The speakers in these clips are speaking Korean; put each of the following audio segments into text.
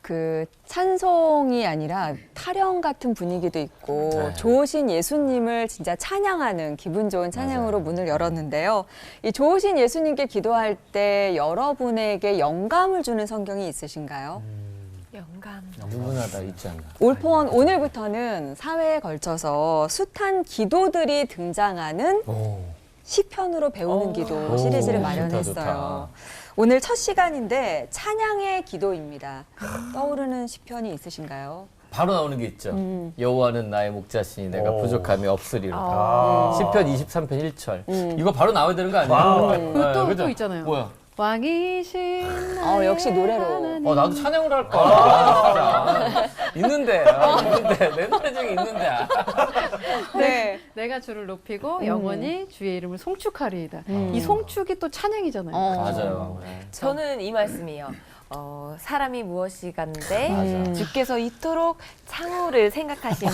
그 찬송이 아니라 타령 같은 분위기도 있고 네. 좋으신 예수님을 진짜 찬양하는 기분 좋은 찬양으로 문을 열었는데요. 이 좋으신 예수님께 기도할 때 여러분에게 영감을 주는 성경이 있으신가요? 영감. 누구나다 있지 않나. 올포원 오늘부터는 사회에 걸쳐서 숱한 기도들이 등장하는 시편으로 배우는 기도 시리즈를 마련했어요. 좋다. 오늘 첫 시간인데 찬양의 기도입니다. 떠오르는 시편이 있으신가요? 바로 나오는 게 있죠. 여호와는 나의 목자시니 내가 부족함이 없으리로다. 시편 23편 1절. 이거 바로 나와야 되는 거 아니에요? 또 그죠? 있잖아요. 뭐야? 왕이신 나의 역시 노래로. 하나님. 나도 찬양을 할까? 있는데 내 노래 중에 있는데. 네. 내가 주를 높이고 영원히 주의 이름을 송축하리이다. 이 송축이 또 찬양이잖아요. 맞아요. 저는 이 말씀이에요. 사람이 무엇이간데 맞아. 주께서 이토록 창후를 생각하시며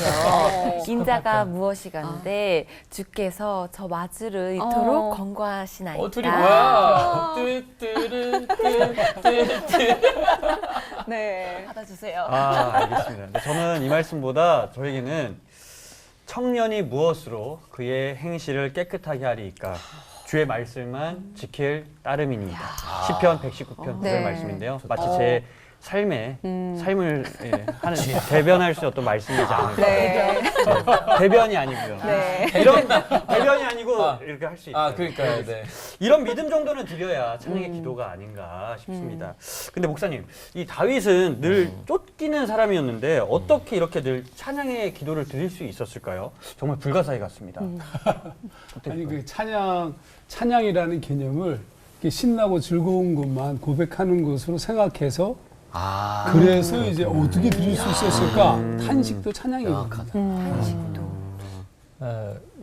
인자가 무엇이간데 주께서 저 마주를 이토록 권고하시나이다. 둘이 뭐야? 뚜뚜르 뚜뚜뚜. 네. 받아주세요. 알겠습니다. 근데 저는 이 말씀보다 저에게는 청년이 무엇으로 그의 행실을 깨끗하게 하리이까 주의 말씀만 지킬 따름이니이다. 시편 119편 네. 그의 말씀인데요. 마치 제 삶의 삶을 하는 대변할 수 어떤 말씀이지 않을까. 네. 대변이 아니고요. 네. 이런 대변이 아니고 이렇게 할 수 있다. 그러니까요. 네. 이런 믿음 정도는 드려야 찬양의 기도가 아닌가 싶습니다. 근데 목사님, 이 다윗은 늘 쫓기는 사람이었는데 어떻게 이렇게 늘 찬양의 기도를 드릴 수 있었을까요? 정말 불가사의 같습니다. 아니 그 찬양이라는 개념을 이렇게 신나고 즐거운 것만 고백하는 것으로 생각해서 그래서 이제 어떻게 드릴 수 있었을까? 탄식도 찬양이거든요. 한식도.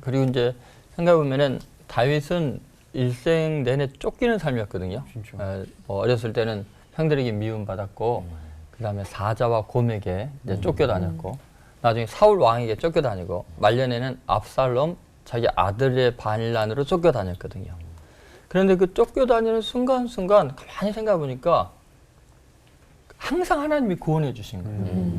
그리고 이제 생각해보면은 다윗은 일생 내내 쫓기는 삶이었거든요. 어렸을 때는 형들에게 미움받았고, 그 다음에 사자와 곰에게 이제 쫓겨다녔고, 나중에 사울 왕에게 쫓겨다니고, 말년에는 압살롬 자기 아들의 반란으로 쫓겨다녔거든요. 그런데 그 쫓겨다니는 순간순간 가만히 생각해보니까 항상 하나님이 구원해 주신 거예요.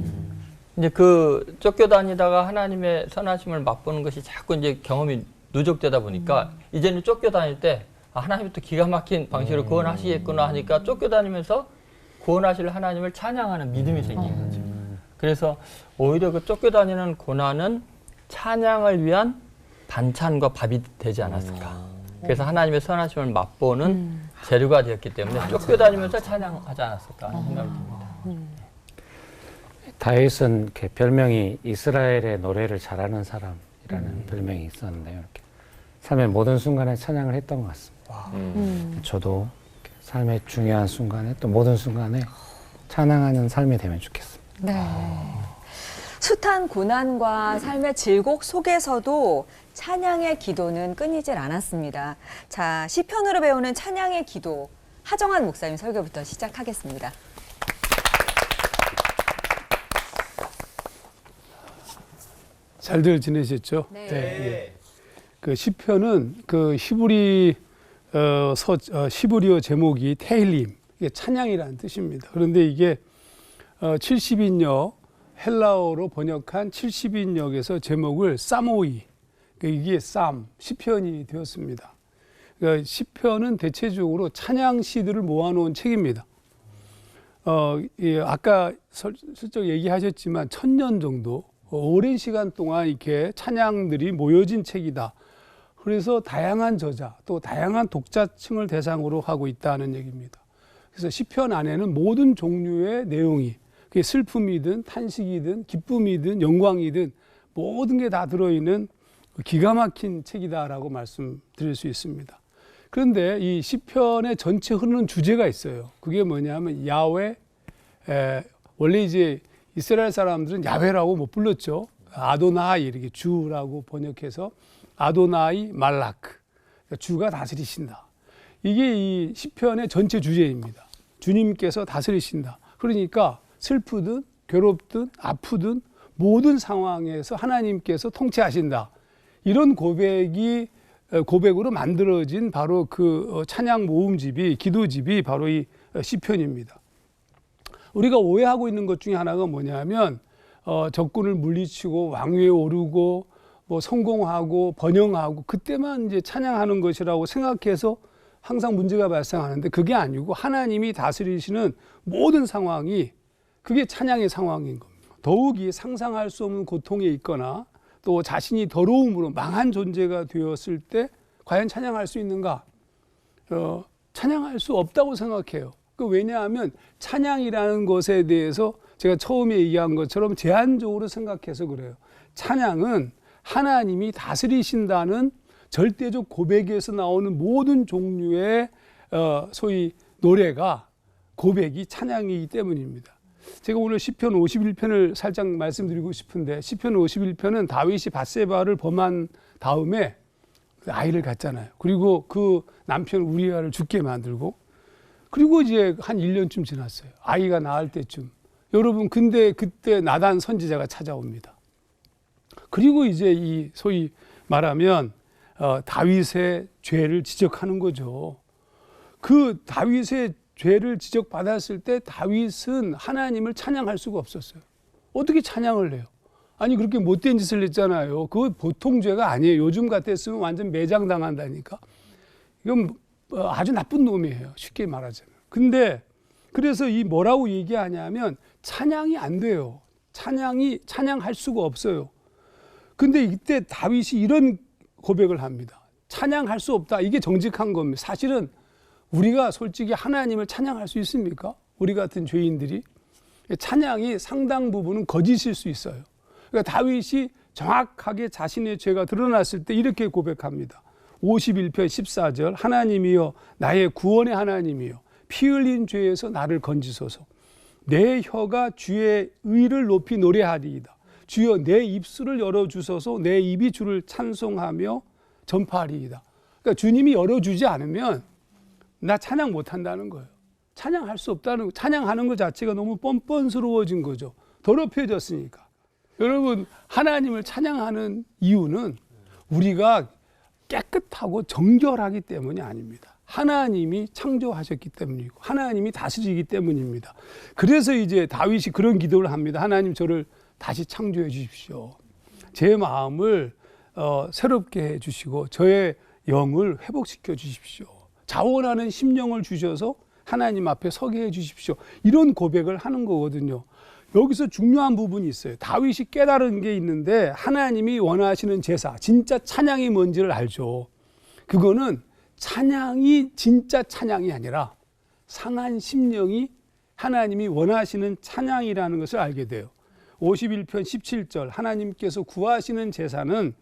이제 그 쫓겨다니다가 하나님의 선하심을 맛보는 것이 자꾸 이제 경험이 누적되다 보니까 이제는 쫓겨다닐 때 하나님이 또 기가 막힌 방식으로 구원하시겠구나 하니까 쫓겨다니면서 구원하실 하나님을 찬양하는 믿음이 생긴 거죠. 그래서 오히려 그 쫓겨다니는 고난은 찬양을 위한 반찬과 밥이 되지 않았을까. 그래서 하나님의 선하심을 맛보는 재료가 되었기 때문에 쫓겨다니면서 찬양하지 않았을까 하는 생각이 듭니다. 다윗은 이렇게 별명이 이스라엘의 노래를 잘하는 사람이라는 별명이 있었는데요. 이렇게 삶의 모든 순간에 찬양을 했던 것 같습니다. 저도 삶의 중요한 순간에 또 모든 순간에 찬양하는 삶이 되면 좋겠습니다. 네. 숱한 고난과 삶의 질곡 속에서도 찬양의 기도는 끊이질 않았습니다. 자, 시편으로 배우는 찬양의 기도, 하정한 목사님 설교부터 시작하겠습니다. 잘들 지내셨죠? 네. 예. 그 시편은 그 히브리어 제목이 테일림, 이게 찬양이라는 뜻입니다. 그런데 이게 70인역 헬라어로 번역한 70인역에서 제목을 사모이, 이게 시편이 되었습니다. 그러니까 시편은 대체적으로 찬양 시들을 모아놓은 책입니다. 아까 슬쩍 얘기하셨지만 1000년 정도 오랜 시간 동안 이렇게 찬양들이 모여진 책이다. 그래서 다양한 저자 또 다양한 독자층을 대상으로 하고 있다는 얘기입니다. 그래서 시편 안에는 모든 종류의 내용이, 그게 슬픔이든 탄식이든 기쁨이든 영광이든 모든 게 다 들어있는 기가 막힌 책이다라고 말씀드릴 수 있습니다. 그런데 이 시편의 전체 흐르는 주제가 있어요. 그게 뭐냐면 야훼, 원래 이제 이스라엘 사람들은 야훼라고 못 불렀죠. 아도나이 이렇게 주라고 번역해서 아도나이 말라크, 그러니까 주가 다스리신다. 이게 이 시편의 전체 주제입니다. 주님께서 다스리신다. 그러니까 슬프든 괴롭든 아프든 모든 상황에서 하나님께서 통치하신다. 이런 고백으로 만들어진 바로 그 찬양 모음집이, 기도집이 바로 이 시편입니다. 우리가 오해하고 있는 것 중에 하나가 뭐냐면 적군을 물리치고 왕위에 오르고 뭐 성공하고 번영하고 그때만 이제 찬양하는 것이라고 생각해서 항상 문제가 발생하는데 그게 아니고 하나님이 다스리시는 모든 상황이 그게 찬양의 상황인 겁니다. 더욱이 상상할 수 없는 고통에 있거나 또 자신이 더러움으로 망한 존재가 되었을 때 과연 찬양할 수 있는가? 찬양할 수 없다고 생각해요. 왜냐하면 찬양이라는 것에 대해서 제가 처음에 얘기한 것처럼 제한적으로 생각해서 그래요. 찬양은 하나님이 다스리신다는 절대적 고백에서 나오는 모든 종류의 소위 노래가 고백이 찬양이기 때문입니다. 제가 오늘 시편 51편을 살짝 말씀드리고 싶은데 시편 51편은 다윗이 밧세바를 범한 다음에 아이를 갖잖아요. 그리고 그 남편 우리아를 죽게 만들고 그리고 이제 한 1년쯤 지났어요. 아이가 낳을 때쯤. 여러분 근데 그때 나단 선지자가 찾아옵니다. 그리고 이제 이 소위 말하면 다윗의 죄를 지적하는 거죠. 그 다윗의 죄를 지적받았을 때 다윗은 하나님을 찬양할 수가 없었어요. 어떻게 찬양을 해요? 아니 그렇게 못된 짓을 했잖아요. 그거 보통 죄가 아니에요. 요즘 같았으면 완전 매장당한다니까. 이건 아주 나쁜 놈이에요. 쉽게 말하자면. 근데 그래서 이 뭐라고 얘기하냐면 찬양이 안 돼요. 찬양할 수가 없어요. 근데 이때 다윗이 이런 고백을 합니다. 찬양할 수 없다. 이게 정직한 겁니다. 사실은 우리가 솔직히 하나님을 찬양할 수 있습니까? 우리 같은 죄인들이. 찬양이 상당 부분은 거짓일 수 있어요. 그러니까 다윗이 정확하게 자신의 죄가 드러났을 때 이렇게 고백합니다. 51편 14절 하나님이여 나의 구원의 하나님이여 피 흘린 죄에서 나를 건지소서. 내 혀가 주의 의를 높이 노래하리이다. 주여 내 입술을 열어주소서. 내 입이 주를 찬송하며 전파하리이다. 그러니까 주님이 열어주지 않으면 나 찬양 못한다는 거예요. 찬양할 수 없다는, 찬양하는 것 자체가 너무 뻔뻔스러워진 거죠. 더럽혀졌으니까. 여러분 하나님을 찬양하는 이유는 우리가 깨끗하고 정결하기 때문이 아닙니다. 하나님이 창조하셨기 때문이고 하나님이 다스리기 때문입니다. 그래서 이제 다윗이 그런 기도를 합니다. 하나님 저를 다시 창조해 주십시오. 제 마음을 새롭게 해 주시고 저의 영을 회복시켜 주십시오. 자원하는 심령을 주셔서 하나님 앞에 서게 해 주십시오. 이런 고백을 하는 거거든요. 여기서 중요한 부분이 있어요. 다윗이 깨달은 게 있는데 하나님이 원하시는 제사, 진짜 찬양이 뭔지를 알죠. 그거는 찬양이 진짜 찬양이 아니라 상한 심령이 하나님이 원하시는 찬양이라는 것을 알게 돼요. 51편 17절 하나님께서 구하시는 제사는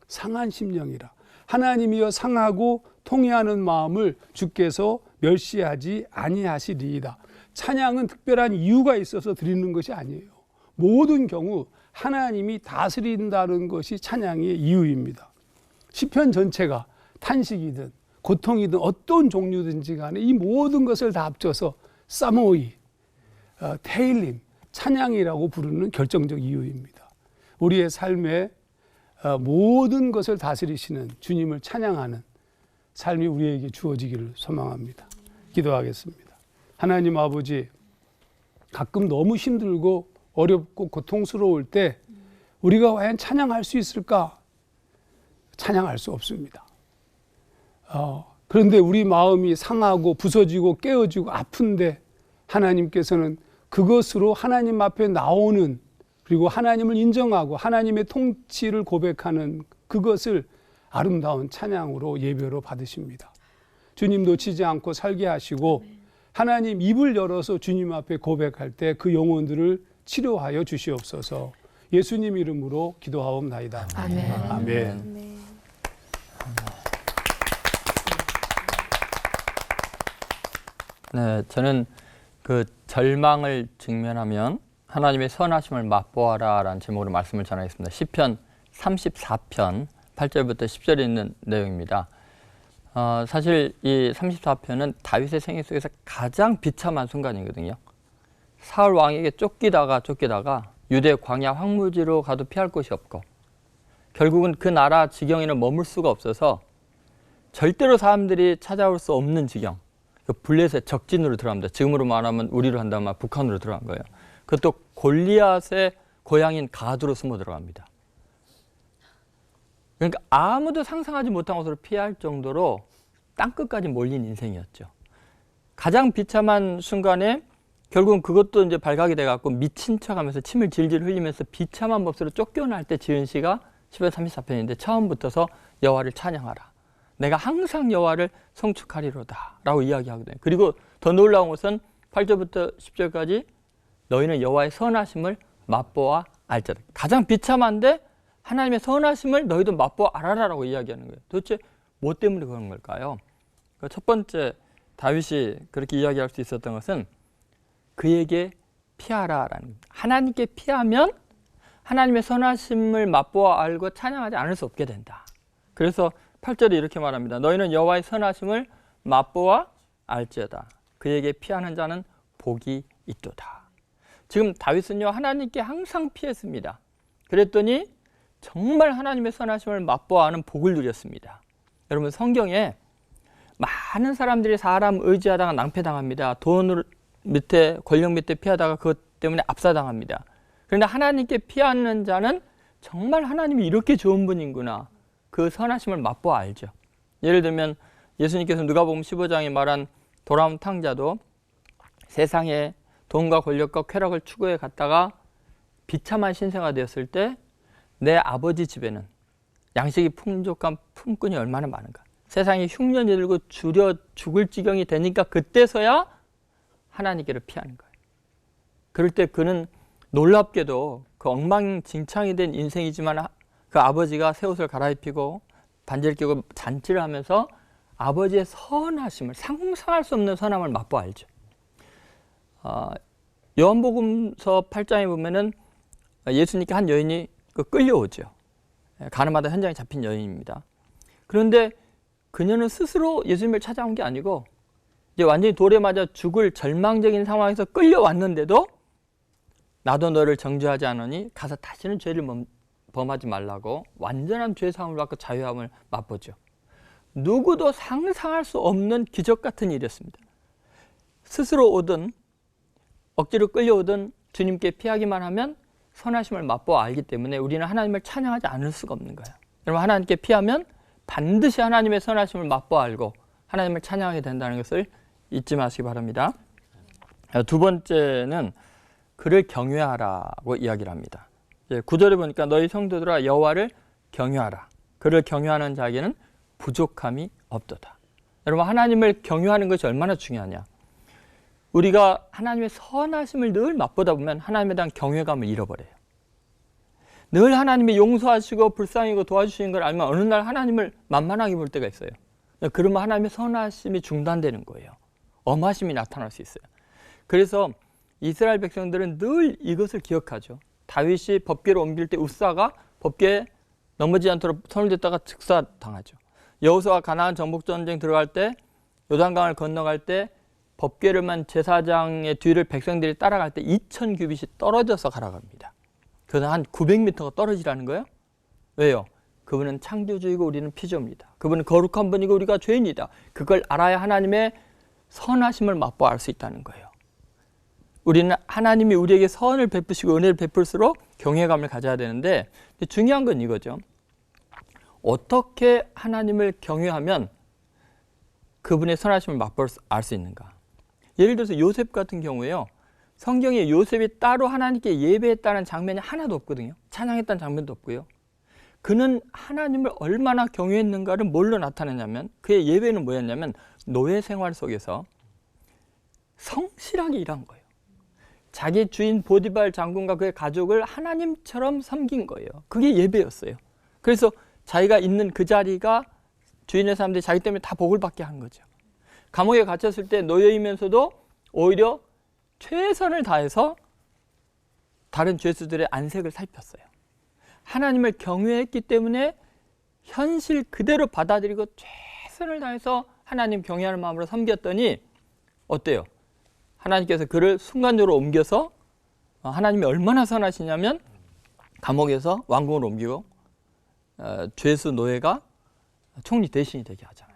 상한 심령이라. 하나님이여 상하고 통회하는 마음을 주께서 멸시하지 아니하시리이다. 찬양은 특별한 이유가 있어서 드리는 것이 아니에요. 모든 경우 하나님이 다스린다는 것이 찬양의 이유입니다. 시편 전체가 탄식이든 고통이든 어떤 종류든지 간에 이 모든 것을 다 합쳐서 사모이, 테일림, 찬양이라고 부르는 결정적 이유입니다. 우리의 삶의 모든 것을 다스리시는 주님을 찬양하는 삶이 우리에게 주어지기를 소망합니다. 기도하겠습니다. 하나님 아버지, 가끔 너무 힘들고 어렵고 고통스러울 때 우리가 과연 찬양할 수 있을까? 찬양할 수 없습니다. 그런데 우리 마음이 상하고 부서지고 깨어지고 아픈데 하나님께서는 그것으로 하나님 앞에 나오는, 그리고 하나님을 인정하고 하나님의 통치를 고백하는 그것을 아름다운 찬양으로 예배로 받으십니다. 주님 놓치지 않고 살게 하시고 하나님 입을 열어서 주님 앞에 고백할 때 그 영혼들을 치료하여 주시옵소서. 예수님 이름으로 기도하옵나이다. 아멘. 아멘. 네, 저는 그 절망을 직면하면 하나님의 선하심을 맛보아라라는 제목으로 말씀을 전하겠습니다. 시편 34편 8절부터 10절에 있는 내용입니다. 사실 이 34편은 다윗의 생애 속에서 가장 비참한 순간이거든요. 사울 왕에게 쫓기다가 유대 광야 황무지로 가도 피할 곳이 없고 결국은 그 나라 지경에는 머물 수가 없어서 절대로 사람들이 찾아올 수 없는 지경, 그 블레셋 적진으로 들어갑니다. 지금으로 말하면 우리로 한다면 북한으로 들어간 거예요. 그것도 골리앗의 고향인 가드로 숨어 들어갑니다. 그러니까 아무도 상상하지 못한 곳으로 피할 정도로 땅끝까지 몰린 인생이었죠. 가장 비참한 순간에 결국은 그것도 이제 발각이 돼갖고 미친 척하면서 침을 질질 흘리면서 비참한 법수로 쫓겨날 때 지은 시가 10편 34편인데 처음부터서 여호와를 찬양하라. 내가 항상 여호와를 성축하리로다 라고 이야기하거든요. 그리고 더 놀라운 것은 8절부터 10절까지 너희는 여호와의 선하심을 맛보아 알자다. 가장 비참한데 하나님의 선하심을 너희도 맛보아 알아라라고 이야기하는 거예요. 도대체 뭐 때문에 그런 걸까요? 첫 번째 다윗이 그렇게 이야기할 수 있었던 것은 그에게 피하라라는 겁니다. 하나님께 피하면 하나님의 선하심을 맛보아 알고 찬양하지 않을 수 없게 된다. 그래서 8절에 이렇게 말합니다. 너희는 여호와의 선하심을 맛보아 알지어다. 그에게 피하는 자는 복이 있도다. 지금 다윗은요 하나님께 항상 피했습니다. 그랬더니 정말 하나님의 선하심을 맛보아 아는 복을 누렸습니다. 여러분 성경에 많은 사람들이 사람 의지하다가 낭패당합니다. 돈 밑에 권력 밑에 피하다가 그것 때문에 압사당합니다. 그런데 하나님께 피하는 자는 정말 하나님이 이렇게 좋은 분이구나. 그 선하심을 맛보아 알죠. 예를 들면 예수님께서 누가복음 15장에 말한 돌아온 탕자도 세상에 돈과 권력과 쾌락을 추구해 갔다가 비참한 신세가 되었을 때 내 아버지 집에는 양식이 풍족한 품꾼이 얼마나 많은가. 세상에 흉년이 들고 줄여 죽을 지경이 되니까 그때서야 하나님께를 피하는 거예요. 그럴 때 그는 놀랍게도 그 엉망진창이 된 인생이지만 그 아버지가 새 옷을 갈아입히고 반지를 끼고 잔치를 하면서 아버지의 선하심을 상상할 수 없는 선함을 맛보아 알죠. 요한복음서 8장에 보면은 예수님께 한 여인이 끌려오죠. 가늠하다 현장에 잡힌 여인입니다. 그런데 그녀는 스스로 예수님을 찾아온 게 아니고 이제 완전히 돌에 맞아 죽을 절망적인 상황에서 끌려왔는데도 나도 너를 정죄하지 않으니 가서 다시는 죄를 범하지 말라고 완전한 죄사함을 받고 자유함을 맛보죠. 누구도 상상할 수 없는 기적 같은 일이었습니다. 스스로 오든 억지로 끌려오든 주님께 피하기만 하면 선하심을 맛보아 알기 때문에 우리는 하나님을 찬양하지 않을 수가 없는 거예요. 여러분 하나님께 피하면 반드시 하나님의 선하심을 맛보아 알고 하나님을 찬양하게 된다는 것을 잊지 마시기 바랍니다. 두 번째는 그를 경외하라고 이야기를 합니다. 9절에 보니까 너희 성도들아 여호와를 경외하라. 그를 경외하는 자에게는 부족함이 없도다. 여러분 하나님을 경외하는 것이 얼마나 중요하냐. 우리가 하나님의 선하심을 늘 맛보다 보면 하나님에 대한 경외감을 잃어버려요. 늘 하나님이 용서하시고 불쌍히고 도와주시는 걸 알면 어느 날 하나님을 만만하게 볼 때가 있어요. 그러면 하나님의 선하심이 중단되는 거예요. 엄하심이 나타날 수 있어요. 그래서 이스라엘 백성들은 늘 이것을 기억하죠. 다윗이 법궤를 옮길 때 웃사가 법궤에 넘어지지 않도록 손을 댔다가 즉사당하죠. 여호수아가 가나안 정복전쟁 들어갈 때 요단강을 건너갈 때 법궤를만 제사장의 뒤를 백성들이 따라갈 때 2000 규빗이 떨어져서 가라갑니다. 그건 한 900m가 떨어지라는 거예요. 왜요? 그분은 창조주이고 우리는 피조입니다. 그분은 거룩한 분이고 우리가 죄인이다. 그걸 알아야 하나님의 선하심을 맛보아 알 수 있다는 거예요. 우리는 하나님이 우리에게 선을 베푸시고 은혜를 베풀수록 경외감을 가져야 되는데 중요한 건 이거죠. 어떻게 하나님을 경외하면 그분의 선하심을 맛보아 알 수 있는가? 예를 들어서 요셉 같은 경우에요. 성경에 요셉이 따로 하나님께 예배했다는 장면이 하나도 없거든요. 찬양했다는 장면도 없고요. 그는 하나님을 얼마나 경외했는가를 뭘로 나타내냐면 그의 예배는 뭐였냐면 노예 생활 속에서 성실하게 일한 거예요. 자기 주인 보디발 장군과 그의 가족을 하나님처럼 섬긴 거예요. 그게 예배였어요. 그래서 자기가 있는 그 자리가 주인의 사람들이 자기 때문에 다 복을 받게 한 거죠. 감옥에 갇혔을 때 노예이면서도 오히려 최선을 다해서 다른 죄수들의 안색을 살폈어요. 하나님을 경외했기 때문에 현실 그대로 받아들이고 최선을 다해서 하나님 경외하는 마음으로 섬겼더니 어때요? 하나님께서 그를 순간적으로 옮겨서 하나님이 얼마나 선하시냐면 감옥에서 왕궁으로 옮기고 죄수 노예가 총리 대신이 되게 하잖아요.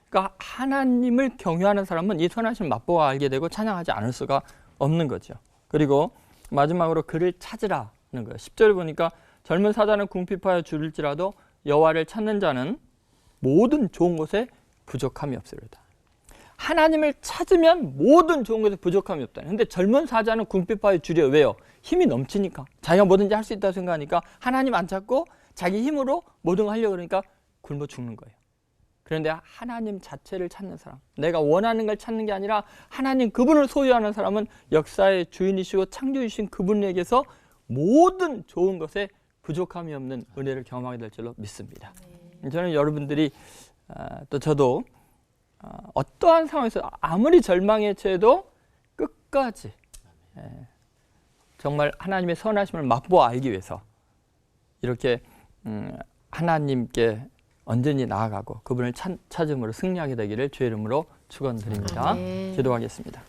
그러니까 하나님을 경외하는 사람은 이 선하심을 맛보아 알게 되고 찬양하지 않을 수가 없는 거죠. 그리고 마지막으로 그를 찾으라는 거예요. 10절을 보니까 젊은 사자는 궁핍하여 줄일지라도 여호와를 찾는 자는 모든 좋은 것에 부족함이 없으리로다. 하나님을 찾으면 모든 좋은 것에 부족함이 없다. 근데 젊은 사자는 궁핍하여 줄여. 왜요? 힘이 넘치니까. 자기가 뭐든지 할 수 있다고 생각하니까 하나님 안 찾고 자기 힘으로 모든 걸 하려고 그러니까 굶어 죽는 거예요. 그런데 하나님 자체를 찾는 사람, 내가 원하는 걸 찾는 게 아니라 하나님 그분을 소유하는 사람은 역사의 주인이시고 창조주신 그분에게서 모든 좋은 것에 부족함이 없는 은혜를 경험하게 될 줄로 믿습니다. 저는 여러분들이 또 저도 어떠한 상황에서 아무리 절망에 처해도 끝까지 정말 하나님의 선하심을 맛보아 알기 위해서 이렇게 하나님께 언제니 나아가고 그분을 찾음으로 승리하게 되기를 주의 이름으로 축원드립니다. 기도하겠습니다.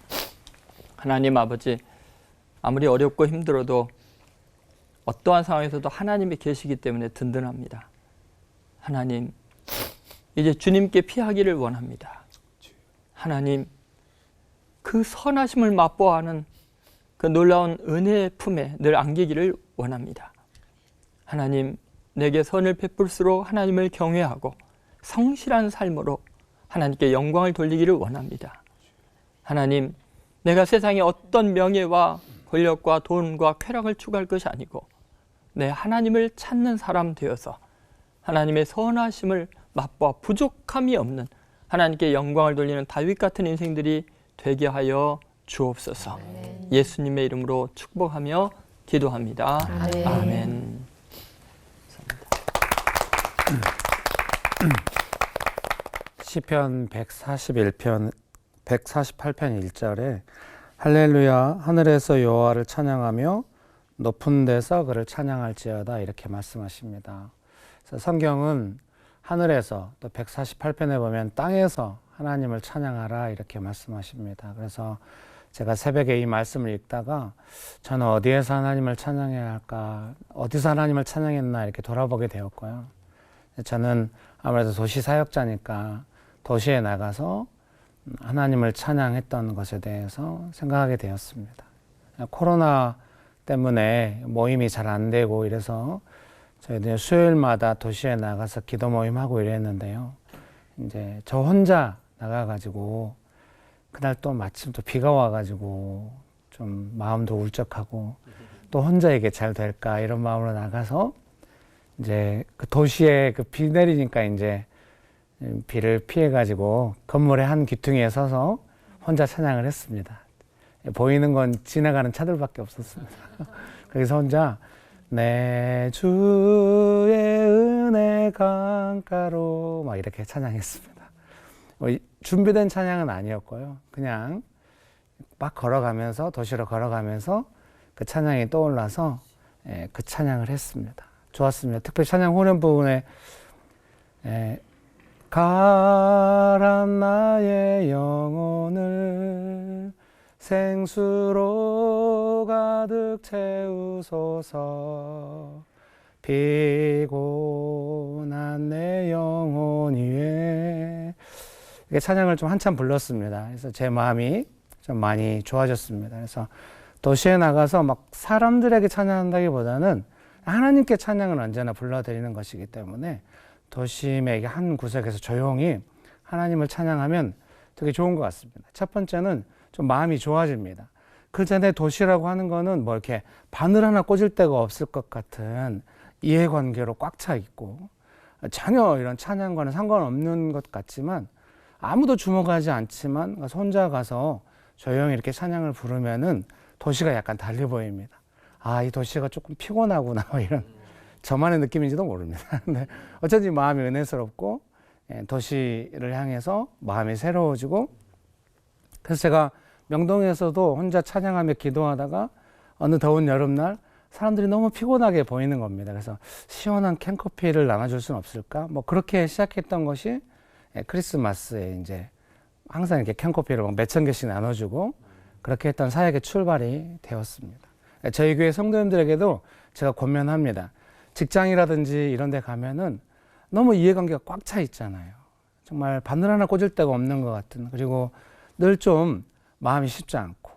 하나님 아버지, 아무리 어렵고 힘들어도 어떠한 상황에서도 하나님이 계시기 때문에 든든합니다. 하나님, 이제 주님께 피하기를 원합니다. 하나님, 그 선하심을 맛보아하는 그 놀라운 은혜의 품에 늘 안기기를 원합니다. 하나님, 내게 선을 베풀수록 하나님을 경외하고 성실한 삶으로 하나님께 영광을 돌리기를 원합니다. 하나님, 내가 세상에 어떤 명예와 권력과 돈과 쾌락을 추구할 것이 아니고 내 하나님을 찾는 사람 되어서 하나님의 선하심을 맛보아 부족함이 없는 하나님께 영광을 돌리는 다윗 같은 인생들이 되게 하여 주옵소서. 예수님의 이름으로 축복하며 기도합니다. 아멘. 시편 141편 148편 1절에 할렐루야 하늘에서 여호와를 찬양하며 높은 데서 그를 찬양할지어다 이렇게 말씀하십니다. 그래서 성경은 하늘에서 또 148편에 보면 땅에서 하나님을 찬양하라 이렇게 말씀하십니다. 그래서 제가 새벽에 이 말씀을 읽다가 저는 어디에서 하나님을 찬양해야 할까, 어디서 하나님을 찬양했나 이렇게 돌아보게 되었고요. 저는 아무래도 도시 사역자니까 도시에 나가서 하나님을 찬양했던 것에 대해서 생각하게 되었습니다. 코로나 때문에 모임이 잘 안 되고 이래서 저희들 수요일마다 도시에 나가서 기도 모임하고 이랬는데요. 이제 저 혼자 나가가지고 그날 또 마침 또 비가 와가지고 좀 마음도 울적하고 또 혼자 이게 잘 될까 이런 마음으로 나가서 이제 그 도시에 그 비 내리니까 이제 비를 피해가지고 건물의 한 귀퉁이에 서서 혼자 찬양을 했습니다. 보이는 건 지나가는 차들밖에 없었습니다. 거기서 혼자 내 주의 은혜 강가로 막 이렇게 찬양했습니다. 준비된 찬양은 아니었고요. 그냥 막 걸어가면서 도시로 걸어가면서 그 찬양이 떠올라서 그 찬양을 했습니다. 좋았습니다. 특별히 찬양 후렴 부분에 가란 나의 영혼을 생수로 가득 채우소서 피곤한 내 영혼 위에 이렇게 찬양을 좀 한참 불렀습니다. 그래서 제 마음이 좀 많이 좋아졌습니다. 그래서 도시에 나가서 막 사람들에게 찬양한다기보다는 하나님께 찬양을 언제나 불러드리는 것이기 때문에 도심의 한 구석에서 조용히 하나님을 찬양하면 되게 좋은 것 같습니다. 첫 번째는 좀 마음이 좋아집니다. 그 전에 도시라고 하는 거는 뭐 이렇게 바늘 하나 꽂을 데가 없을 것 같은 이해관계로 꽉 차 있고 전혀 이런 찬양과는 상관없는 것 같지만 아무도 주목하지 않지만 혼자 가서 조용히 이렇게 찬양을 부르면은 도시가 약간 달리 보입니다. 아, 이 도시가 조금 피곤하구나 이런 저만의 느낌인지도 모릅니다. 근데 어쩐지 마음이 은혜스럽고 도시를 향해서 마음이 새로워지고 그래서 제가 명동에서도 혼자 찬양하며 기도하다가 어느 더운 여름날 사람들이 너무 피곤하게 보이는 겁니다. 그래서 시원한 캔커피를 나눠줄 수는 없을까? 뭐 그렇게 시작했던 것이 크리스마스에 이제 항상 이렇게 캔커피를 몇천 개씩 나눠주고 그렇게 했던 사역의 출발이 되었습니다. 저희 교회 성도님들에게도 제가 권면합니다. 직장이라든지 이런 데 가면은 너무 이해관계가 꽉 차 있잖아요. 정말 바늘 하나 꽂을 데가 없는 것 같은, 그리고 늘 좀 마음이 쉽지 않고,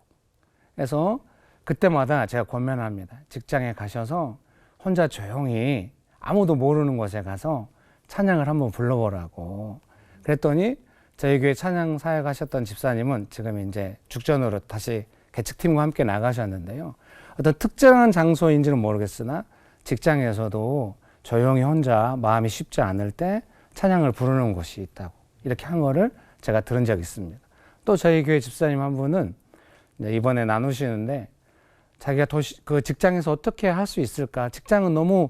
그래서 그때마다 제가 권면합니다. 직장에 가셔서 혼자 조용히 아무도 모르는 곳에 가서 찬양을 한번 불러보라고. 그랬더니 저희 교회 찬양 사역 하셨던 집사님은 지금 이제 죽전으로 다시 개측팀과 함께 나가셨는데요. 어떤 특정한 장소인지는 모르겠으나 직장에서도 조용히 혼자 마음이 쉽지 않을 때 찬양을 부르는 곳이 있다고 이렇게 한 거를 제가 들은 적이 있습니다. 또 저희 교회 집사님 한 분은 이번에 나누시는데 자기가 그 직장에서 어떻게 할 수 있을까? 직장은 너무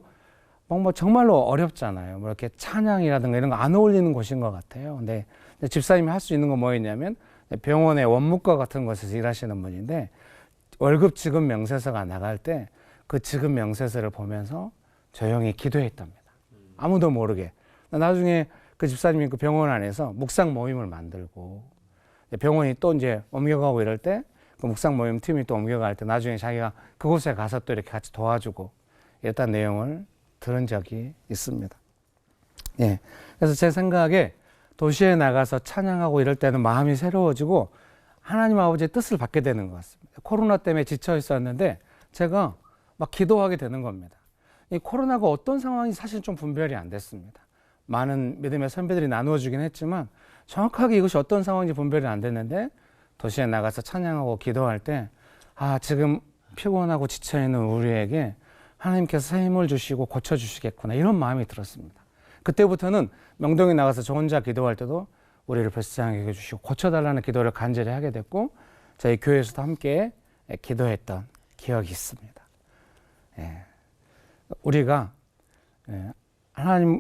뭐 정말로 어렵잖아요. 뭐 이렇게 찬양이라든가 이런 거 안 어울리는 곳인 것 같아요. 근데 집사님이 할 수 있는 건 뭐였냐면 병원의 원무과 같은 곳에서 일하시는 분인데 월급 지급 명세서가 나갈 때 그 지급 명세서를 보면서 조용히 기도했답니다. 아무도 모르게. 나중에 그 집사님이 그 병원 안에서 묵상 모임을 만들고 병원이 또 이제 옮겨가고 이럴 때 그 묵상 모임 팀이 또 옮겨갈 때 나중에 자기가 그곳에 가서 또 이렇게 같이 도와주고 이랬던 내용을 들은 적이 있습니다. 예. 그래서 제 생각에 도시에 나가서 찬양하고 이럴 때는 마음이 새로워지고 하나님 아버지의 뜻을 받게 되는 것 같습니다. 코로나 때문에 지쳐 있었는데 제가 막 기도하게 되는 겁니다. 이 코로나가 어떤 상황인지 사실 좀 분별이 안 됐습니다. 많은 믿음의 선배들이 나누어 주긴 했지만 정확하게 이것이 어떤 상황인지 분별이 안 됐는데 도시에 나가서 찬양하고 기도할 때 지금 피곤하고 지쳐있는 우리에게 하나님께서 새 힘을 주시고 고쳐주시겠구나 이런 마음이 들었습니다. 그때부터는 명동에 나가서 저 혼자 기도할 때도 우리를 불쌍하게 해주시고 고쳐달라는 기도를 간절히 하게 됐고 저희 교회에서도 함께 기도했던 기억이 있습니다. 예. 우리가 하나님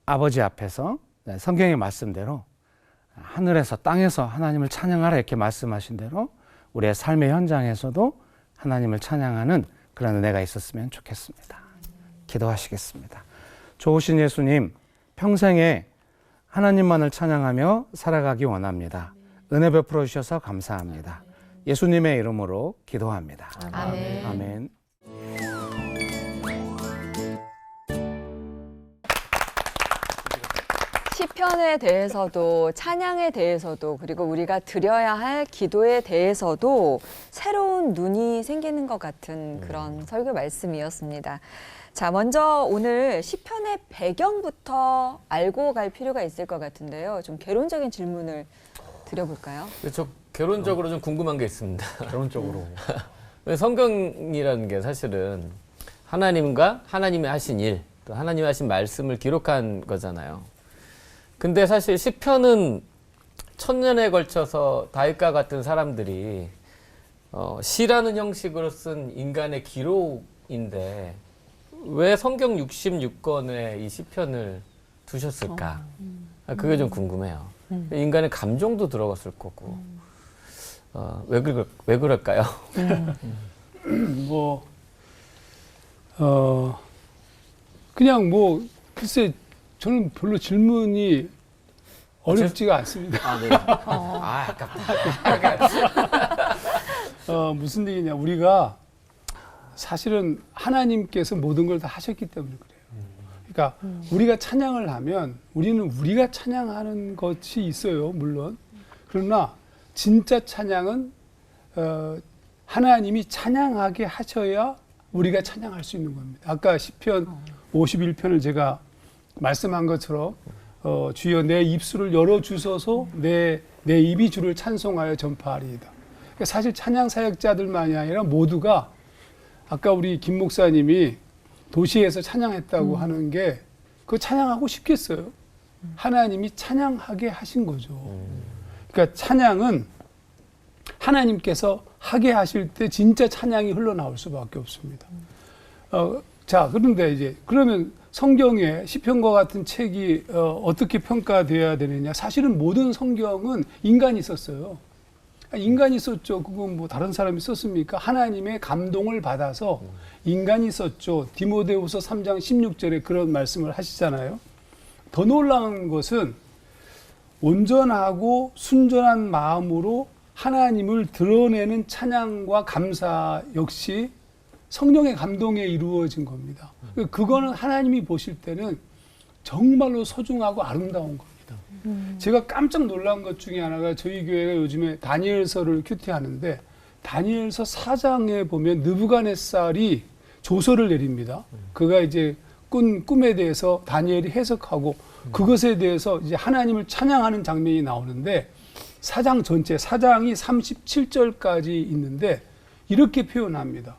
아버지 앞에서 성경의 말씀대로 하늘에서 땅에서 하나님을 찬양하라 이렇게 말씀하신 대로 우리의 삶의 현장에서도 하나님을 찬양하는 그런 은혜가 있었으면 좋겠습니다. 기도하시겠습니다. 좋으신 예수님, 평생에 하나님만을 찬양하며 살아가기 원합니다. 은혜 베풀어 주셔서 감사합니다. 예수님의 이름으로 기도합니다. 아멘. 아멘. 시편에 대해서도 찬양에 대해서도 그리고 우리가 드려야 할 기도에 대해서도 새로운 눈이 생기는 것 같은 그런 설교 말씀이었습니다. 자, 먼저 오늘 시편의 배경부터 알고 갈 필요가 있을 것 같은데요. 좀 개론적인 질문을 드려볼까요? 저 개론적으로 좀 궁금한 게 있습니다. 결론적으로. 성경이라는 게 사실은 하나님과 하나님이 하신 일, 또 하나님이 하신 말씀을 기록한 거잖아요. 근데 사실 시편은 1000년에 걸쳐서 다윗과 같은 사람들이 시라는 형식으로 쓴 인간의 기록인데 왜 성경 66권에 이 시편을 두셨을까? 그게 좀 궁금해요. 인간의 감정도 들어갔을 거고 왜 그럴까요? 그냥 글쎄 저는 별로 질문이 어렵지가 않습니다. 네. 아깝다. 무슨 얘기냐. 우리가 사실은 하나님께서 모든 걸 다 하셨기 때문에 그래요. 그러니까 우리가 찬양을 하면 우리는 우리가 찬양하는 것이 있어요. 물론. 그러나 진짜 찬양은 하나님이 찬양하게 하셔야 우리가 찬양할 수 있는 겁니다. 아까 시편 51편을 제가 말씀한 것처럼 주여 내 입술을 열어주소서 내 입이 주를 찬송하여 전파하리이다. 그러니까 사실 찬양 사역자들만이 아니라 모두가 아까 우리 김 목사님이 도시에서 찬양했다고 하는 게 그거 찬양하고 싶겠어요? 하나님이 찬양하게 하신 거죠. 그러니까 찬양은 하나님께서 하게 하실 때 진짜 찬양이 흘러나올 수밖에 없습니다. 자, 그런데 그러면 성경에 시편과 같은 책이 어떻게 평가되어야 되느냐? 사실은 모든 성경은 인간이 썼어요. 인간이 썼죠. 그건 다른 사람이 썼습니까? 하나님의 감동을 받아서 인간이 썼죠. 디모데후서 3장 16절에 그런 말씀을 하시잖아요. 더 놀라운 것은 온전하고 순전한 마음으로 하나님을 드러내는 찬양과 감사 역시 성령의 감동에 이루어진 겁니다. 그거는 하나님이 보실 때는 정말로 소중하고 아름다운 겁니다. 제가 깜짝 놀란 것 중에 하나가 저희 교회가 요즘에 다니엘서를 큐티하는데 다니엘서 4장에 보면 느부갓네살이 조서를 내립니다. 그가 이제 꾼 꿈에 대해서 다니엘이 해석하고 그것에 대해서 이제 하나님을 찬양하는 장면이 나오는데 4장 전체, 4장이 37절까지 있는데 이렇게 표현합니다.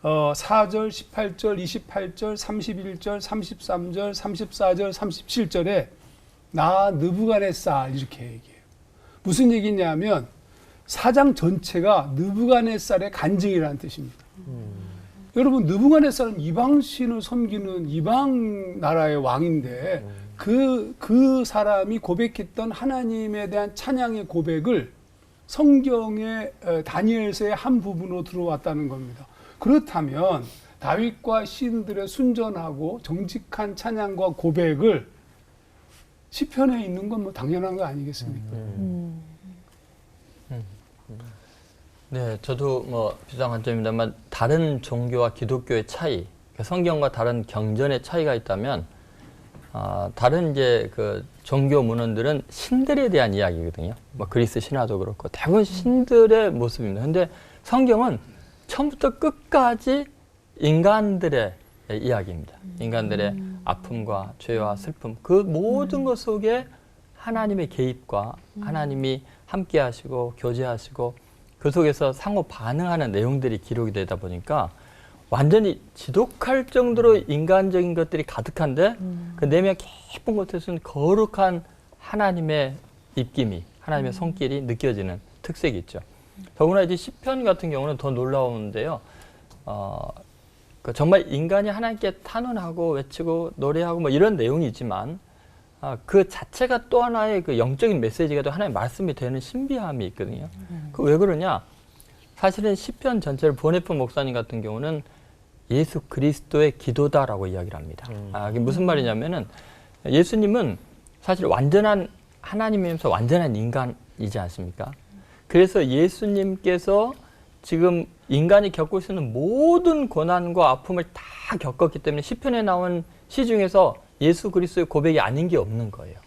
4절, 18절, 28절, 31절, 33절, 34절, 37절에 나 느부갓네살 이렇게 얘기해요. 무슨 얘기냐면 4장 전체가 느부갓네살의 간증이라는 뜻입니다. 여러분 느부갓네살은 이방신을 섬기는 이방 나라의 왕인데 그 사람이 고백했던 하나님에 대한 찬양의 고백을 성경의 다니엘서의 한 부분으로 들어왔다는 겁니다. 그렇다면 다윗과 시인들의 순전하고 정직한 찬양과 고백을 시편에 있는 건 뭐 당연한 거 아니겠습니까? 네, 저도 뭐 비슷한 점입니다만 다른 종교와 기독교의 차이, 성경과 다른 경전의 차이가 있다면 다른 이제 그 종교 문헌들은 신들에 대한 이야기거든요. 뭐 그리스 신화도 그렇고 대부분 신들의 모습입니다. 근데 성경은 처음부터 끝까지 인간들의 이야기입니다. 인간들의 아픔과 죄와 슬픔, 그 모든 것 속에 하나님의 개입과 하나님이 함께 하시고 교제하시고 그 속에서 상호 반응하는 내용들이 기록이 되다 보니까 완전히 지독할 정도로 인간적인 것들이 가득한데 그 내면 깊은 곳에서는 거룩한 하나님의 입김이, 하나님의 손길이 느껴지는 특색이 있죠. 더구나 이제 시편 같은 경우는 더 놀라운데요. 정말 인간이 하나님께 탄원하고 외치고 노래하고 뭐 이런 내용이 있지만 그 자체가 또 하나의 그 영적인 메시지가 또 하나의 말씀이 되는 신비함이 있거든요. 그 왜 그러냐? 사실은 시편 전체를 보네폰 목사님 같은 경우는 예수 그리스도의 기도다라고 이야기를 합니다. 이게 무슨 말이냐면은 예수님은 사실 완전한 하나님이면서 완전한 인간이지 않습니까? 그래서 예수님께서 지금 인간이 겪을 수 있는 모든 고난과 아픔을 다 겪었기 때문에 시편에 나온 시 중에서 예수 그리스도의 고백이 아닌 게 없는 거예요.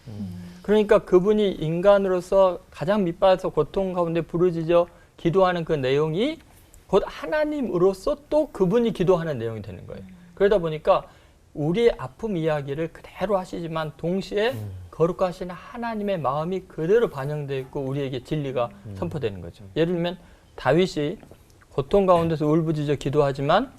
그러니까 그분이 인간으로서 가장 밑바닥에서 고통 가운데 부르짖어 기도하는 그 내용이 곧 하나님으로서 또 그분이 기도하는 내용이 되는 거예요. 그러다 보니까 우리의 아픔 이야기를 그대로 하시지만 동시에 거룩하신 하나님의 마음이 그대로 반영되어 있고 우리에게 진리가 선포되는 거죠. 예를 들면 다윗이 고통 가운데서 울부짖어 기도하지만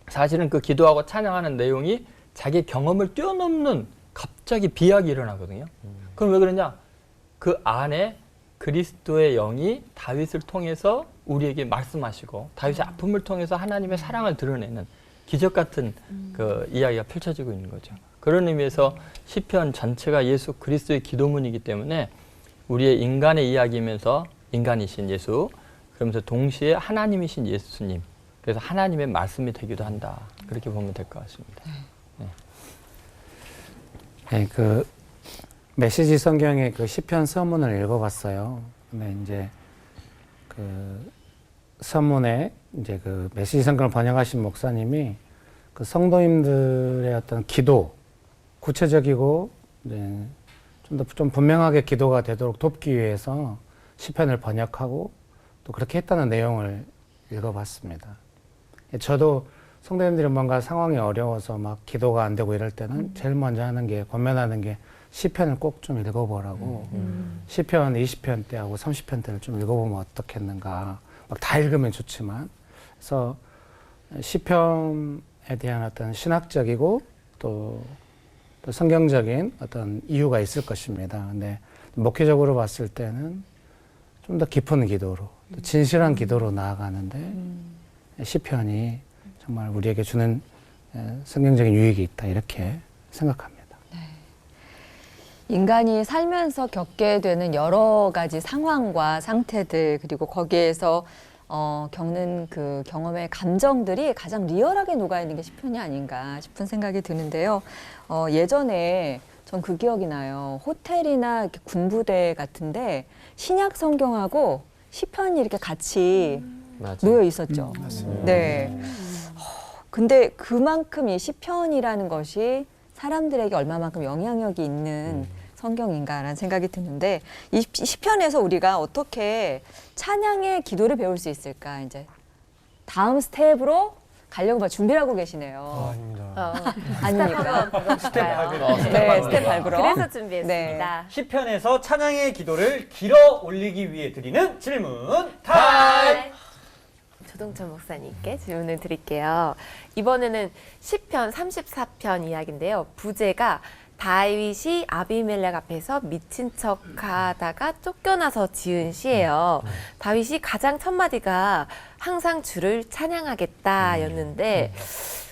사실은 그 기도하고 찬양하는 내용이 자기 경험을 뛰어넘는 갑자기 비약이 일어나거든요. 그럼 왜 그러냐? 그 안에 그리스도의 영이 다윗을 통해서 우리에게 말씀하시고 다윗의 아픔을 통해서 하나님의 사랑을 드러내는 기적 같은 그 이야기가 펼쳐지고 있는 거죠. 그런 의미에서 시편 전체가 예수 그리스도의 기도문이기 때문에 우리의 인간의 이야기이면서 인간이신 예수, 그러면서 동시에 하나님이신 예수님, 그래서 하나님의 말씀이 되기도 한다. 그렇게 보면 될 것 같습니다. 네, 그 메시지 성경의 그 시편 서문을 읽어봤어요. 근데 이제 그 서문에 이제 그 메시지 성경을 번역하신 목사님이 그 성도님들의 어떤 기도, 구체적이고 좀 더 좀 분명하게 기도가 되도록 돕기 위해서 시편을 번역하고 또 그렇게 했다는 내용을 읽어봤습니다. 저도 성도님들이 뭔가 상황이 어려워서 막 기도가 안 되고 이럴 때는 제일 먼저 하는 게, 권면하는 게 시편을 꼭 좀 읽어보라고. 시편 20편 때하고 30편 때를 좀 읽어보면 어떻겠는가. 막 다 읽으면 좋지만. 그래서 시편에 대한 어떤 신학적이고 또 성경적인 어떤 이유가 있을 것입니다. 근데 목회적으로 봤을 때는 좀 더 깊은 기도로, 또 진실한 기도로 나아가는데 시편이 정말 우리에게 주는 성경적인 유익이 있다, 이렇게 생각합니다. 인간이 살면서 겪게 되는 여러 가지 상황과 상태들, 그리고 거기에서 겪는 그 경험의 감정들이 가장 리얼하게 녹아있는 게 시편이 아닌가 싶은 생각이 드는데요. 예전에 전 그 기억이 나요. 호텔이나 이렇게 군부대 같은데 신약 성경하고 시편이 이렇게 같이 놓여 있었죠. 네. 근데 그만큼 이 시편이라는 것이 사람들에게 얼마만큼 영향력이 있는 성경인가라는 생각이 드는데 이 시편에서 우리가 어떻게 찬양의 기도를 배울 수 있을까 이제 다음 스텝으로 가려고 막 준비를 하고 계시네요. 아닙니다. 아닙니까? 스텝 밟으러. 네, 스텝 밟으러. 그래서 준비했습니다. 시편에서 찬양의 기도를 길어 올리기 위해 드리는 질문 타임. 조동천 목사님께 질문을 드릴게요. 이번에는 시편 34편 이야기인데요. 부제가 다윗이 아비멜렉 앞에서 미친 척하다가 쫓겨나서 지은 시예요. 다윗이 가장 첫 마디가 항상 주를 찬양하겠다였는데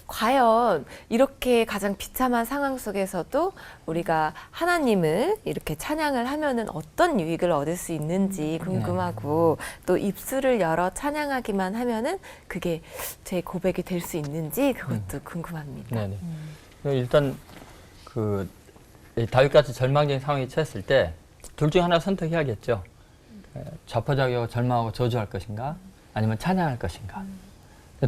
과연 이렇게 가장 비참한 상황 속에서도 우리가 하나님을 이렇게 찬양을 하면은 어떤 유익을 얻을 수 있는지 궁금하고 또 입술을 열어 찬양하기만 하면은 그게 제 고백이 될 수 있는지 그것도 궁금합니다. 네네. 일단 이 다윗같이 절망적인 상황에 처했을 때 둘 중에 하나 선택해야겠죠. 좌포자기하고 절망하고 저주할 것인가, 아니면 찬양할 것인가.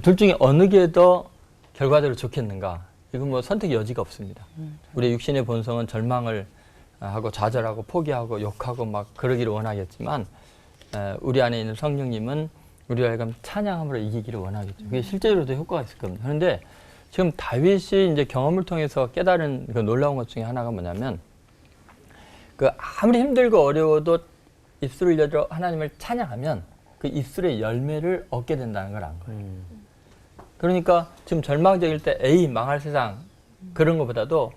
둘 중에 어느 게 더 결과적으로 좋겠는가? 이건 뭐 선택의 여지가 없습니다. 우리 육신의 본성은 절망을 하고 좌절하고 포기하고 욕하고 막 그러기를 원하겠지만 우리 안에 있는 성령님은 우리가 하여금 찬양함으로 이기기를 원하겠죠. 그게 실제로도 효과가 있을 겁니다. 그런데 지금 다윗이 이제 경험을 통해서 깨달은 그 놀라운 것 중에 하나가 뭐냐면 그 아무리 힘들고 어려워도 입술을 열어 하나님을 찬양하면 그 입술의 열매를 얻게 된다는 걸 안 거예요. 그러니까 지금 절망적일 때 에이 망할 세상 그런 것보다도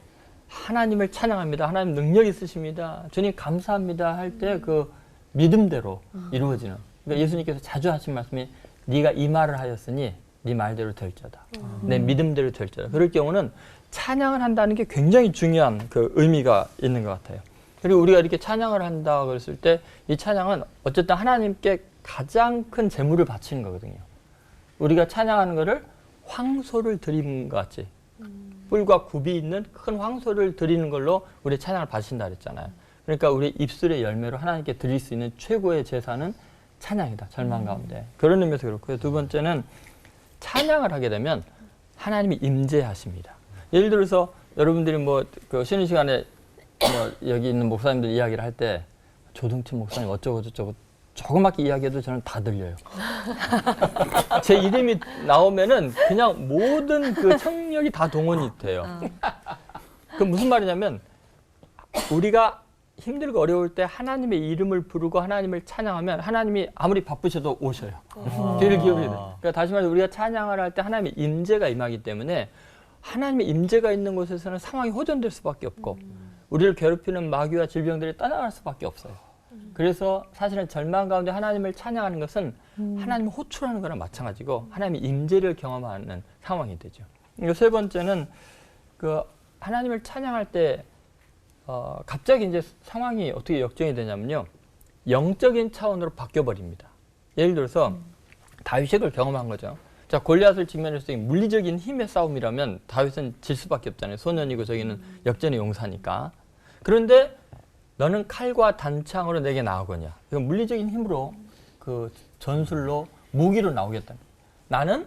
하나님을 찬양합니다. 하나님 능력 있으십니다. 주님 감사합니다 할 때 그 믿음대로 이루어지는. 그러니까 예수님께서 자주 하신 말씀이 네가 이 말을 하였으니 네 말대로 될자다. 내 믿음대로 될자다. 그럴 경우는 찬양을 한다는 게 굉장히 중요한 그 의미가 있는 것 같아요. 그리고 우리가 이렇게 찬양을 한다 그랬을 때 이 찬양은 어쨌든 하나님께 가장 큰 재물을 바치는 거거든요. 우리가 찬양하는 거를 황소를 드리는 것 같이 뿔과 굽이 있는 큰 황소를 드리는 걸로 우리 찬양을 바친다 그랬잖아요. 그러니까 우리 입술의 열매로 하나님께 드릴 수 있는 최고의 제사는 찬양이다. 절망 가운데. 그런 의미에서 그렇고요. 두 번째는 찬양을 하게 되면 하나님이 임재하십니다. 예를 들어서 여러분들이 뭐 그 쉬는 시간에 뭐 여기 있는 목사님들 이야기를 할 때 조동천 목사님 어쩌고 저쩌고 조그맣게 이야기해도 저는 다 들려요. 제 이름이 나오면은 그냥 모든 그 청력이 다 동원이 돼요. 그 무슨 말이냐면 우리가 힘들고 어려울 때 하나님의 이름을 부르고 하나님을 찬양하면 하나님이 아무리 바쁘셔도 오셔요. 귀를 기울이게 돼요. 그러니까 다시 말해서 우리가 찬양을 할 때 하나님의 임재가 임하기 때문에 하나님의 임재가 있는 곳에서는 상황이 호전될 수밖에 없고 우리를 괴롭히는 마귀와 질병들이 떠나갈 수밖에 없어요. 그래서 사실은 절망 가운데 하나님을 찬양하는 것은 하나님을 호출하는 거랑 마찬가지고 하나님의 임재를 경험하는 상황이 되죠. 그리고 세 번째는 그 하나님을 찬양할 때 갑자기 이제 상황이 어떻게 역전이 되냐면요. 영적인 차원으로 바뀌어 버립니다. 예를 들어서 다윗이 그걸 경험한 거죠. 자, 골리앗을 직면했을 때 물리적인 힘의 싸움이라면 다윗은 질 수밖에 없잖아요. 소년이고 저기는 역전의 용사니까. 그런데 너는 칼과 단창으로 내게 나아오거냐. 이건 물리적인 힘으로 그 전술로 무기로 나오겠다. 나는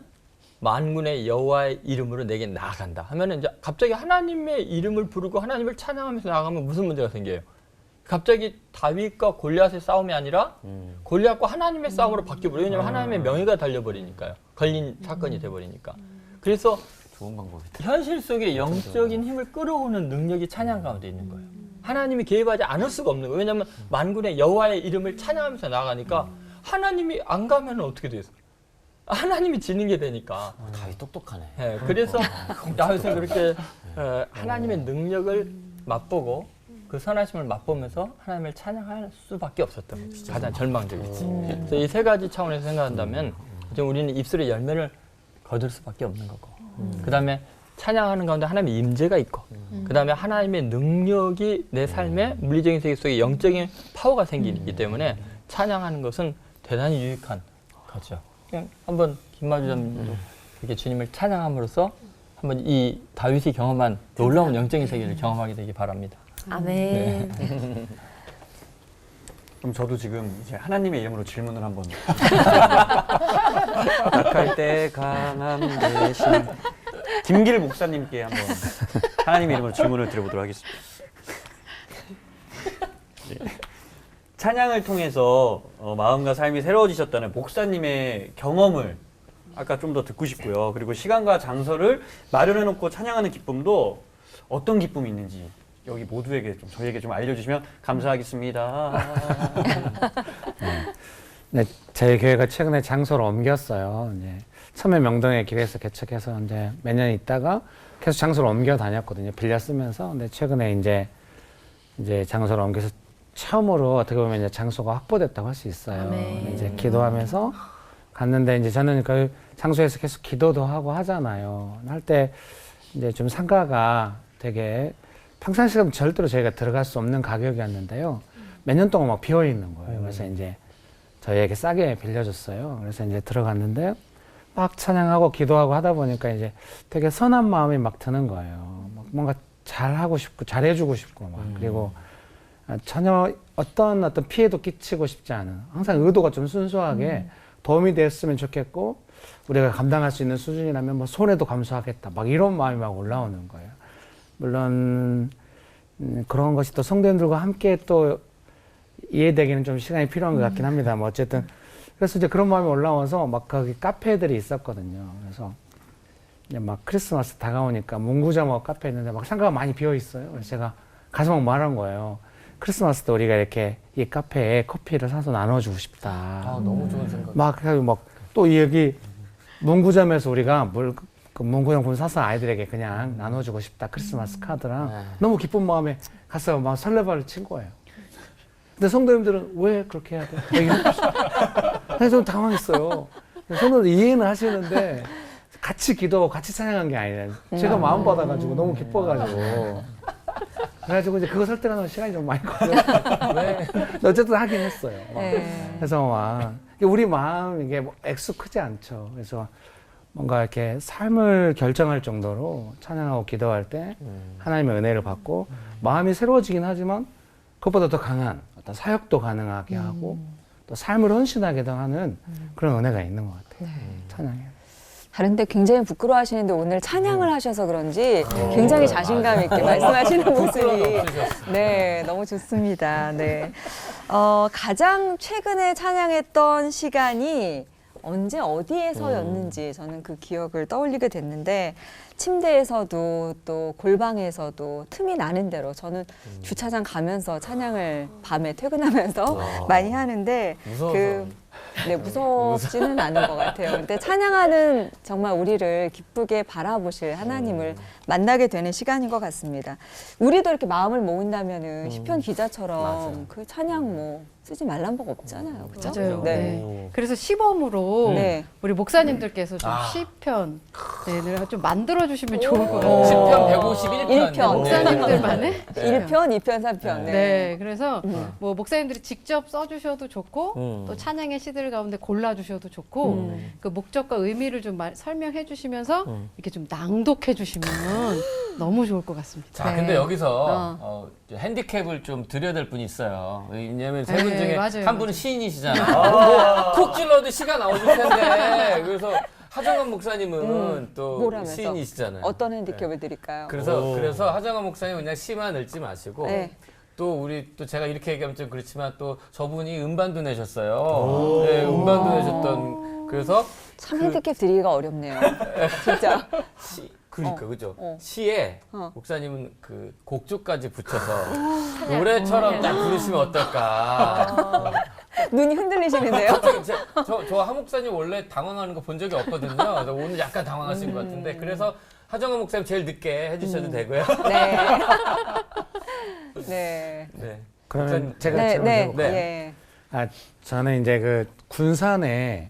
만군의 여호와의 이름으로 내게 나아간다. 하면은 이제 갑자기 하나님의 이름을 부르고 하나님을 찬양하면서 나아가면 무슨 문제가 생겨요? 갑자기 다윗과 골리앗의 싸움이 아니라 골리앗과 하나님의 싸움으로 바뀌어버려요. 왜냐하면 하나님의 명예가 달려버리니까요. 걸린 사건이 돼버리니까. 그래서 좋은 방법이다. 현실 속에 영적인 힘을 끌어오는 능력이 찬양 가운데 있는 거예요. 하나님이 개입하지 않을 수가 없는 거예요. 왜냐하면 만군의 여호와의 이름을 찬양하면서 나가니까 하나님이 안 가면 어떻게 돼요? 하나님이 지는 게 되니까. 다윗 똑똑하네. 네, 그래서 다윗은 그렇게 하나님의 능력을 맛보고 그 선하심을 맛보면서 하나님을 찬양할 수밖에 없었던 거죠. 가장 절망적이지. 그래서 이 세 가지 차원에서 생각한다면 지금 우리는 입술의 열매를 거둘 수밖에 없는 거고 그 다음에 찬양하는 가운데 하나님의 임재가 있고 그 다음에 하나님의 능력이 내 삶의 물리적인 세계 속에 영적인 파워가 생기기 때문에 찬양하는 것은 대단히 유익한 거죠. 그냥 한번 김마주 장님도 이렇게 주님을 찬양함으로써 한번 이 다윗이 경험한 놀라운 영적인 세계를 경험하게 되기 바랍니다. 아멘. 네. 그럼 저도 지금 이제 하나님의 이름으로 질문을 한번. 약할 때 강함 대신 김길 목사님께 한번 하나님의 이름으로 질문을 드려보도록 하겠습니다. 찬양을 통해서 마음과 삶이 새로워지셨다는 목사님의 경험을 아까 좀 더 듣고 싶고요. 그리고 시간과 장소를 마련해놓고 찬양하는 기쁨도 어떤 기쁨이 있는지 여기 모두에게 좀 저희에게 좀 알려주시면 감사하겠습니다. 네, 저희 교회가 최근에 장소를 옮겼어요. 이제 처음에 명동에 기회에서 개척해서 이제 몇 년 있다가 계속 장소를 옮겨 다녔거든요. 빌려 쓰면서. 근데 최근에 이제 장소를 옮겨서 처음으로 어떻게 보면 이제 장소가 확보됐다고 할 수 있어요. 근데 이제 기도하면서 갔는데 이제 저는 그 장소에서 계속 기도도 하고 하잖아요. 할 때 이제 좀 상가가 되게 평상시에 절대로 저희가 들어갈 수 없는 가격이었는데요. 몇 년 동안 막 비어 있는 거예요. 그래서 이제 저희에게 싸게 빌려줬어요. 그래서 이제 들어갔는데 막 찬양하고 기도하고 하다 보니까 이제 되게 선한 마음이 막 드는 거예요. 막 뭔가 잘하고 싶고 잘해주고 싶고 막 그리고 전혀 어떤 피해도 끼치고 싶지 않은 항상 의도가 좀 순수하게 도움이 됐으면 좋겠고 우리가 감당할 수 있는 수준이라면 뭐 손해도 감수하겠다 막 이런 마음이 막 올라오는 거예요. 물론 그런 것이 또 성도님들과 함께 또 이해되기는 좀 시간이 필요한 것 같긴 합니다. 뭐 어쨌든 그래서 이제 그런 마음이 올라와서 막 거기 카페들이 있었거든요. 그래서 이제 막 크리스마스 다가오니까 문구점하고 카페 있는데 막 상가가 많이 비어 있어요. 그래서 제가 가서 막 말한 거예요. 크리스마스 때 우리가 이렇게 이 카페에 커피를 사서 나눠주고 싶다. 아, 너무 좋은 생각. 막 그래서 막 또 여기 문구점에서 우리가 그 문구용품 사서 아이들에게 그냥 나눠주고 싶다. 크리스마스 카드랑 너무 기쁜 마음에 가서 막 설레발을 친 거예요. 근데 성도님들은 왜 그렇게 해야 돼? 그래서 좀 당황했어요. 성도들 이해는 하시는데 같이 기도하고 같이 찬양한 게 아니라 제가 마음 받아가지고 너무 기뻐가지고 그래가지고 이제 그거 설득하는 시간이 좀 많이 걸렸어요. 네. 어쨌든 하긴 했어요. 그래서 막 우리 마음 이게 뭐 액수 크지 않죠. 그래서 뭔가 이렇게 삶을 결정할 정도로 찬양하고 기도할 때 하나님의 은혜를 받고 마음이 새로워지긴 하지만 그것보다 더 강한 어떤 사역도 가능하게 하고 또 삶을 헌신하게 하는 그런 은혜가 있는 것 같아요. 찬양에. 다른데 굉장히 부끄러워하시는데 오늘 찬양을 하셔서 그런지 굉장히 자신감 있게 말씀하시는 모습이 네 너무 좋습니다. 네 가장 최근에 찬양했던 시간이 언제 어디에서였는지 저는 그 기억을 떠올리게 됐는데 침대에서도 또 골방에서도 틈이 나는 대로 저는 주차장 가면서 찬양을 밤에 퇴근하면서 많이 하는데 무서워서. 네, 무섭지는 않은 것 같아요. 근데 찬양하는 정말 우리를 기쁘게 바라보실 하나님을 만나게 되는 시간인 것 같습니다. 우리도 이렇게 마음을 모은다면은 시편 기자처럼 그 찬양 뭐 쓰지 말란 법 없잖아요. 그죠? 맞아요. 네. 네. 그래서 시범으로 네. 우리 목사님들께서 좀 시편 좀 만들어 주시면 좋을 것 같아요. 시편 151편. 편. 목사님들만의 1편, 2편, 3편. 네, 그래서 뭐 목사님들이 직접 써주셔도 좋고 또 찬양의 시들 가운데 골라주셔도 좋고 그 목적과 의미를 좀 설명해 주시면서 이렇게 좀 낭독해 주시면 너무 좋을 것 같습니다. 자, 네. 근데 여기서 핸디캡을 좀 드려야 될 분이 있어요. 왜냐면 세 분 네, 중에 맞아요, 한 분은 시인이시잖아요. 콕 찔러도 시가 나오실 텐데. 그래서 하정원 목사님은 또 뭐라면서? 시인이시잖아요. 어떤 핸디캡을 드릴까요? 그래서 하정원 목사님 그냥 시만 읽지 마시고 네. 또 제가 이렇게 얘기하면 좀 그렇지만 또 저분이 음반도 내셨어요. 네, 음반도 내셨던 그래서 참 핸디캡 드리기가 어렵네요. 진짜. 그러니까 그죠. 시에 어. 목사님은 그 곡조까지 붙여서 노래처럼 딱 부르시면 어떨까. 눈이 흔들리시는데요? 저 하 목사님 원래 당황하는 거 본 적이 없거든요. 그래서 오늘 약간 당황하신 것 같은데 그래서 하정원 목사님 제일 늦게 해주셔도 되고요. 네. 네. 네. 그러면 제가 네, 질문 네. 해볼까요? 예. 저는 이제 그 군산에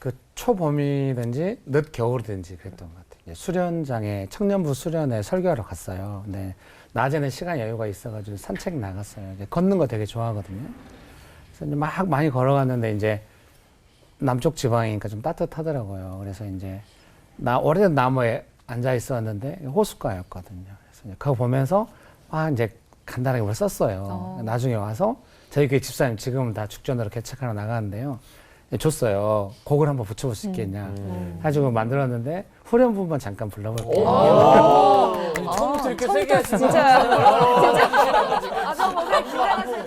그 초봄이든지 늦 겨울이든지 그랬던 것 같아요. 수련장에 청년부 수련회 설교하러 갔어요. 근데 낮에는 시간 여유가 있어가지고 산책 나갔어요. 이제 걷는 거 되게 좋아하거든요. 그래서 이제 막 많이 걸어갔는데 이제 남쪽 지방이니까 좀 따뜻하더라고요. 그래서 이제 오래된 나무에 앉아 있었는데 호숫가였거든요. 그래서 이제 그거 보면서 이제 간단하게 뭘 썼어요. 나중에 와서 저희 교회 집사님 지금은 다 죽전으로 개척하러 나가는데요. 줬어요. 곡을 한번 붙여볼 수 있겠냐. 가지고 만들었는데 후렴 부분만 잠깐 불러볼게요. 처음부터 이렇게 세게 하시면 진짜. 진짜. 아, 저 목소리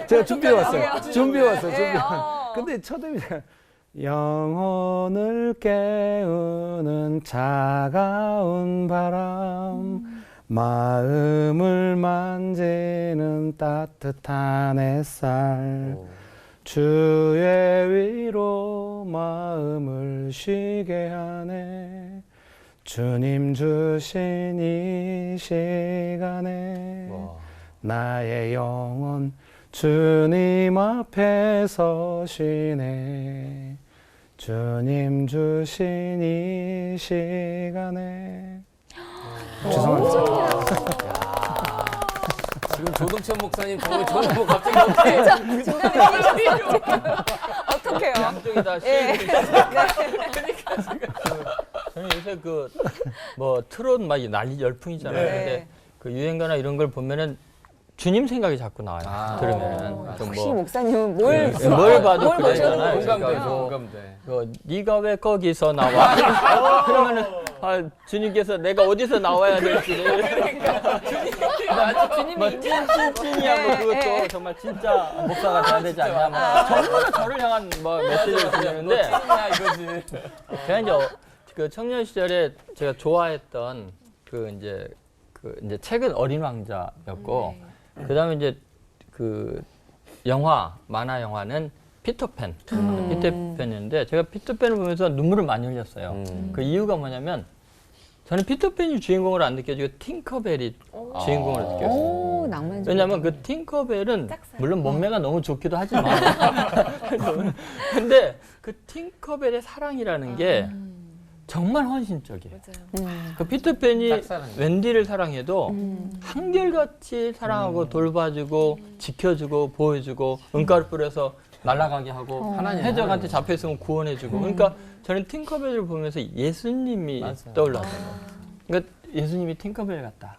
제가 준비해 왔어요. 아, 준비해 왔어요. 네, 준비해 왔어요. 근데 첫 음이 영혼을 깨우는 차가운 바람, 마음을 만지는 따뜻한 햇살, 주의 위로 마음을 쉬게 하네. 주님 주신 이 시간에 나의 영혼 주님 앞에 서시네. 주님 주신 이 시간에. 죄송합니다. 지금 조동천 목사님 정말 저는 뭐 갑자기 어떻게 어떡해요? 양쪽이 다 예. 저는 요새 그 뭐 트롯 막 난리 열풍이잖아요. 네. 근데 그 유행가나 이런 걸 보면은 주님 생각이 자꾸 나와요. 들으면은 좀 혹시 뭐 목사님은 뭘 봐도 뭘 그러잖아요. 보셔도 공감돼, 그러니까 뭐 공감돼. 네가 왜 거기서 나와? 그러면은 주님께서 내가 어디서 나와야 될지를 주님이 뭐 찐찐찐이야 뭐 그것도 정말 진짜 목사가 돼야 되지 않냐 뭐 전부 다 저를 향한 뭐 메시지를 주는데 야 이거지. 제가 이제 그 청년 시절에 제가 좋아했던 그 이제 책은 어린 왕자였고 그다음에 이제 그 만화 영화는 피터팬 피터팬인데 제가 피터팬을 보면서 눈물을 많이 흘렸어요. 그 이유가 뭐냐면 저는 피터팬이 주인공으로 안 느껴지고 팅커벨이 주인공으로 느꼈어요. 오, 낭만적. 왜냐하면 그 팅커벨은 물론 몸매가 너무 좋기도 하지만 근데 그 팅커벨의 사랑이라는 게 정말 헌신적이에요. 그 피터팬이 짝사랑이에요. 웬디를 사랑해도 한결같이 사랑하고 돌봐주고 지켜주고 보호해주고 은가루 뿌려서 날아가게 하고 해적한테 잡혀있으면 구원해주고 그러니까 저는 팅커벨을 보면서 예수님이 떠올랐어요. 그러니까 예수님이 팅커벨 같다.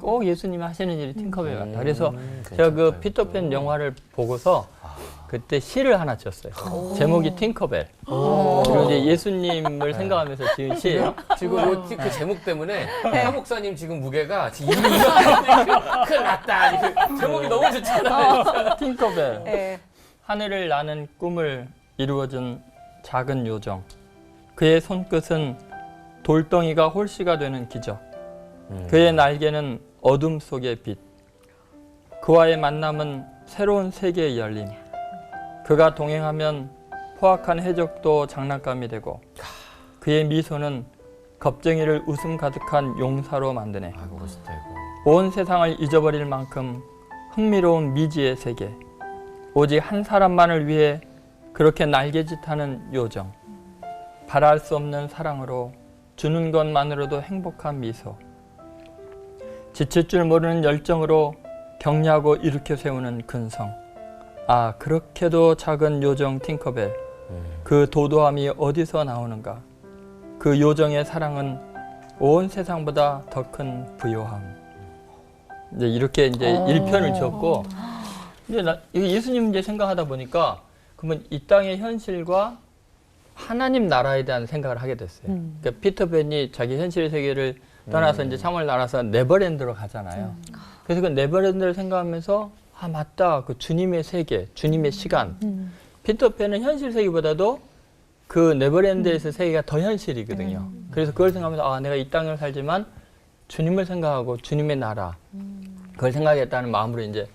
꼭 예수님이 하시는 일이 팅커벨 같다. 그래서 제가 그 피터팬 영화를 보고서 그때 시를 하나 지었어요. 제목이 팅커벨. 그리고 이제 예수님을 생각하면서 지은 시예요. 지금 그 제목 때문에 하 목사님 지금 무게가 지금 이름이 큰일 났다. 그 제목이 너무 좋잖아요. 팅커벨. 네. 하늘을 나는 꿈을 이루어준 작은 요정. 그의 손끝은 돌덩이가 홀씨가 되는 기적. 그의 날개는 어둠 속의 빛. 그와의 만남은 새로운 세계의 열림. 그가 동행하면 포악한 해적도 장난감이 되고 그의 미소는 겁쟁이를 웃음 가득한 용사로 만드네. 아이고 멋있다 이거. 온 세상을 잊어버릴 만큼 흥미로운 미지의 세계. 오직 한 사람만을 위해 그렇게 날개짓하는 요정. 바랄 수 없는 사랑으로 주는 것만으로도 행복한 미소. 지칠 줄 모르는 열정으로 격려하고 일으켜 세우는 근성. 아, 그렇게도 작은 요정 팅커벨. 그 도도함이 어디서 나오는가? 그 요정의 사랑은 온 세상보다 더 큰 부요함. 이제 이렇게 이제 1편을 지었고, 이제 이거 예수님 이제 생각하다 보니까 그러면 이 땅의 현실과 하나님 나라에 대한 생각을 하게 됐어요. 그러니까 피터팬이 자기 현실 세계를 떠나서 이제 참을 나라서 네버랜드로 가잖아요. 그래서 그 네버랜드를 생각하면서 아 맞다 그 주님의 세계, 주님의 시간. 피터팬은 현실 세계보다도 그 네버랜드에서 세계가 더 현실이거든요. 그래서 그걸 생각하면서 아 내가 이 땅을 살지만 주님을 생각하고 주님의 나라 그걸 생각했다는 마음으로 이제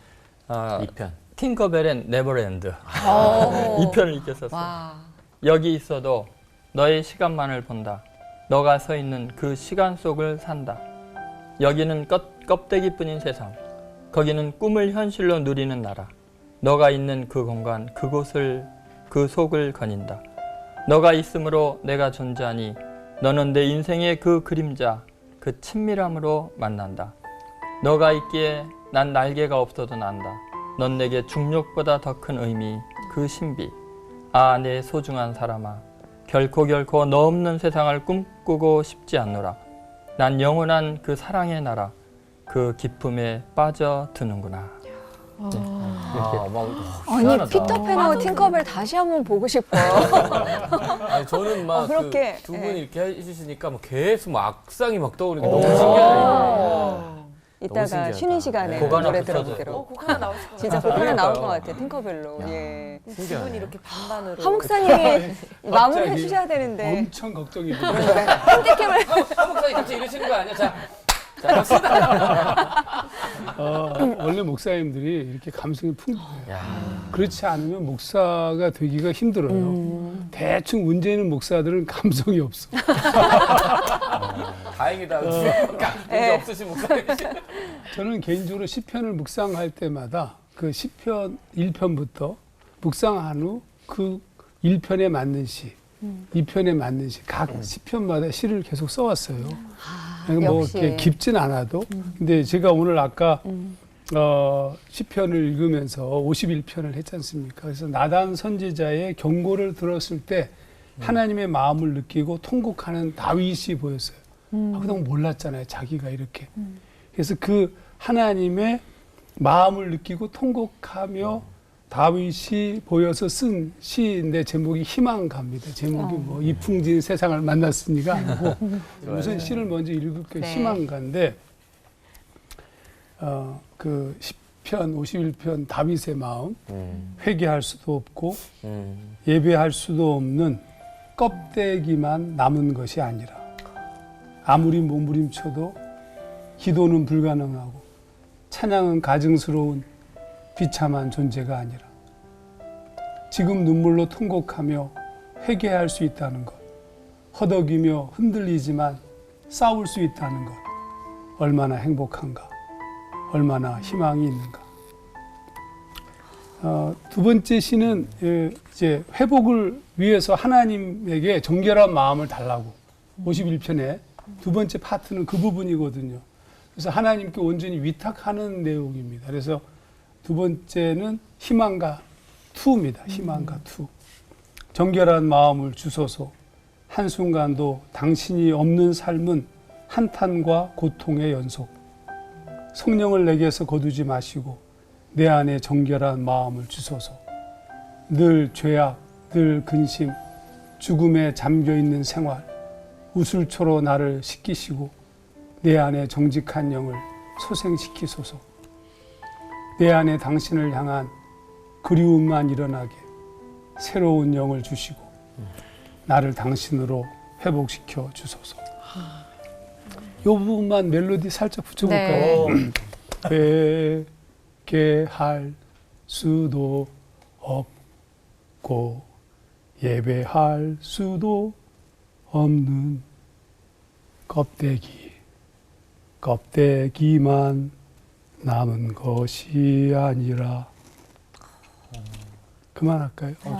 2편. 팅커벨의 네버랜드 2편을 읽었었어요. 와. 여기 있어도 너의 시간만을 본다. 너가 서 있는 그 시간 속을 산다. 여기는 껍데기뿐인 세상. 거기는 꿈을 현실로 누리는 나라. 너가 있는 그 공간, 그 속을 거닌다. 너가 있으므로 내가 존재하니 너는 내 인생의 그 그림자, 그 친밀함으로 만난다. 너가 있기에 난 날개가 없어도 난다. 넌 내게 중력보다 더 큰 의미, 그 신비. 아, 내 소중한 사람아. 결코 너 없는 세상을 꿈꾸고 싶지 않노라. 난 영원한 그 사랑의 나라, 그 기쁨에 빠져드는구나. 아니 피터팬하고 팅커벨 다시 한번 보고 싶어요. 아니, 저는 막 그렇게, 두 분 예. 이렇게 해주시니까 막 계속 막 악상이 막 떠오르는 게 너무 신기하네요. 이따가 신기하다. 쉬는 시간에 곡 하나 노래 붙여줘요. 들어보기로. 곡 하나 나오실 것 같아요. 진짜 곡 하나 나올 것 그러니까요. 같아. 팅커벨로. 야. 예. 기분이 이렇게 반반으로. 하 목사님이 마무리 갑자기 해주셔야 되는데. 엄청 걱정이 돼요. 핸디캡을 한목사님 갑자기 이러시는 거 아니야? 자 갑시다. 원래 목사님들이 이렇게 감성이 풍부해요. 야. 그렇지 않으면 목사가 되기가 힘들어요. 대충 문제 있는 목사들은 감성이 없어. 다행이다. 문제 없으신 목사님. 저는 개인적으로 시편을 묵상할 때마다 그 시편 1편부터 묵상한 후 그 1편에 맞는 시, 2편에 맞는 시, 각 시편마다 시를 계속 써왔어요. 그러니까 뭐 역시. 이렇게 깊진 않아도. 근데 제가 오늘 아까 시편을 읽으면서 51편을 했지 않습니까? 그래서 나단 선지자의 경고를 들었을 때 하나님의 마음을 느끼고 통곡하는 다윗이 보였어요. 그동안 몰랐잖아요. 자기가 이렇게. 그래서 그 하나님의 마음을 느끼고 통곡하며 다윗이 보여서 쓴 시인데 제목이 희망가입니다. 제목이 뭐 이풍진 세상을 만났으니가 아니고 우선 시를 먼저 읽을게요. 네. 희망가인데 그 시편 51편 다윗의 마음 회개할 수도 없고 예배할 수도 없는 껍데기만 남은 것이 아니라 아무리 몸부림쳐도 기도는 불가능하고 찬양은 가증스러운 비참한 존재가 아니라 지금 눈물로 통곡하며 회개할 수 있다는 것, 허덕이며 흔들리지만 싸울 수 있다는 것, 얼마나 행복한가, 얼마나 희망이 있는가. 두 번째 시는 이제 회복을 위해서 하나님에게 정결한 마음을 달라고 51편에 두 번째 파트는 그 부분이거든요. 그래서 하나님께 온전히 위탁하는 내용입니다. 그래서 두 번째는 희망가 2입니다. 희망가 2. 정결한 마음을 주소서. 한순간도 당신이 없는 삶은 한탄과 고통의 연속. 성령을 내게서 거두지 마시고 내 안에 정결한 마음을 주소서. 늘 죄악, 늘 근심, 죽음에 잠겨있는 생활, 우슬초로 나를 씻기시고 내 안에 정직한 영을 소생시키소서. 내 안에 당신을 향한 그리움만 일어나게 새로운 영을 주시고 나를 당신으로 회복시켜 주소서. 이 부분만 멜로디 살짝 붙여볼까요? 회개할 수도 없고 예배할 수도 없는 껍데기만 남은 것이 아니라. 그만할까요? 더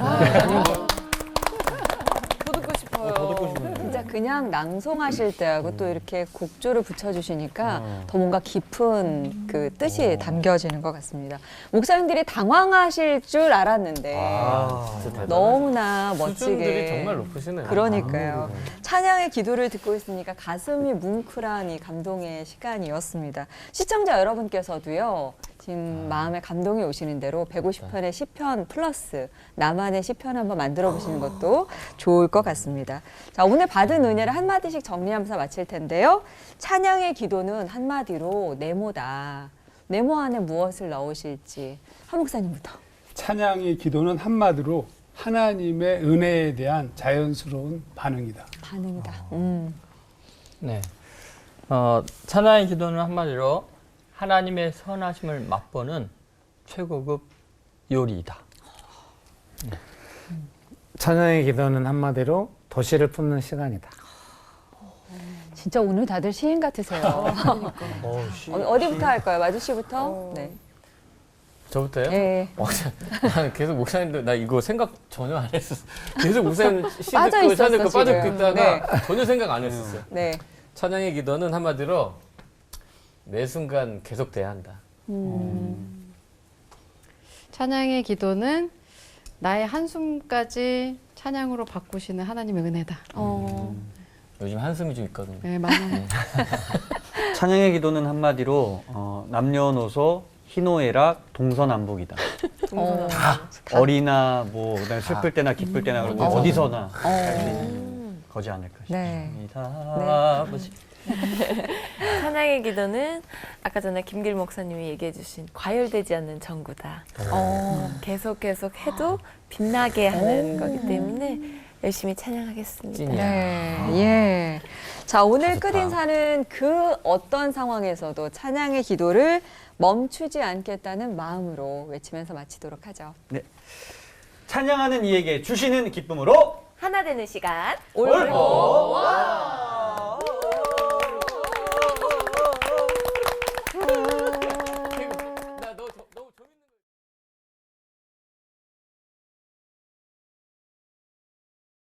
듣고 싶어요. 진짜 그냥 낭송하실 때하고 또 이렇게 곡조를 붙여주시니까 더 뭔가 깊은 그 뜻이 담겨지는 것 같습니다. 목사님들이 당황하실 줄 알았는데 진짜 대단하다. 너무나 수준들이 멋지게. 정말 높으시네요. 그러니까요. 찬양의 기도를 듣고 있으니까 가슴이 뭉클한 이 감동의 시간이었습니다. 시청자 여러분께서도요. 지금 마음에 감동이 오시는 대로 150편의 시편 플러스 나만의 시편 한번 만들어 보시는 것도 좋을 것 같습니다. 자, 오늘 받은 은혜를 한마디씩 정리하면서 마칠 텐데요. 찬양의 기도는 한마디로 네모다. 네모 안에 무엇을 넣으실지 한 목사님부터. 찬양의 기도는 한마디로 하나님의 은혜에 대한 자연스러운 반응이다. 반응이다. 네. 찬양의 기도는 한마디로 하나님의 선하심을 맛보는 최고급 요리이다. 찬양의 기도는 한마디로 도시를 품는 시간이다. 진짜 오늘 다들 시인 같으세요. 어디부터 할까요? 마주 씨부터? 네. 저부터요? 네. 난 계속 목사님들 나 이거 생각 전혀 안 했었어. 계속 목사님 시 빠져 듣고 있었어, 사 듣고 빠져 지금. 있다가 전혀 생각 안 했었어요. 네. 찬양의 기도는 한마디로 매 순간 계속돼야 한다. 찬양의 기도는 나의 한숨까지 찬양으로 바꾸시는 하나님의 은혜다. 요즘 한숨이 좀 있거든요. 네, 많아요. 찬양의 기도는 한마디로 남녀노소 희노애락 동서남북이다. 어리나 뭐 그다음에 슬플 때나 기쁠 때나 그리고 어디서나 할 수 있는 거지 않을까 네. 싶습니다. 네. 아버지. 찬양의 기도는 아까 전에 김길 목사님이 얘기해 주신 과열되지 않는 전구다. 계속 해도 빛나게 하는 거기 때문에 열심히 찬양하겠습니다. 찐이야. 네, 예. 자, 오늘 끝인사는 그 어떤 상황에서도 찬양의 기도를 멈추지 않겠다는 마음으로 외치면서 마치도록 하죠. 네. 찬양하는 이에게 주시는 기쁨으로 하나 되는 시간 올보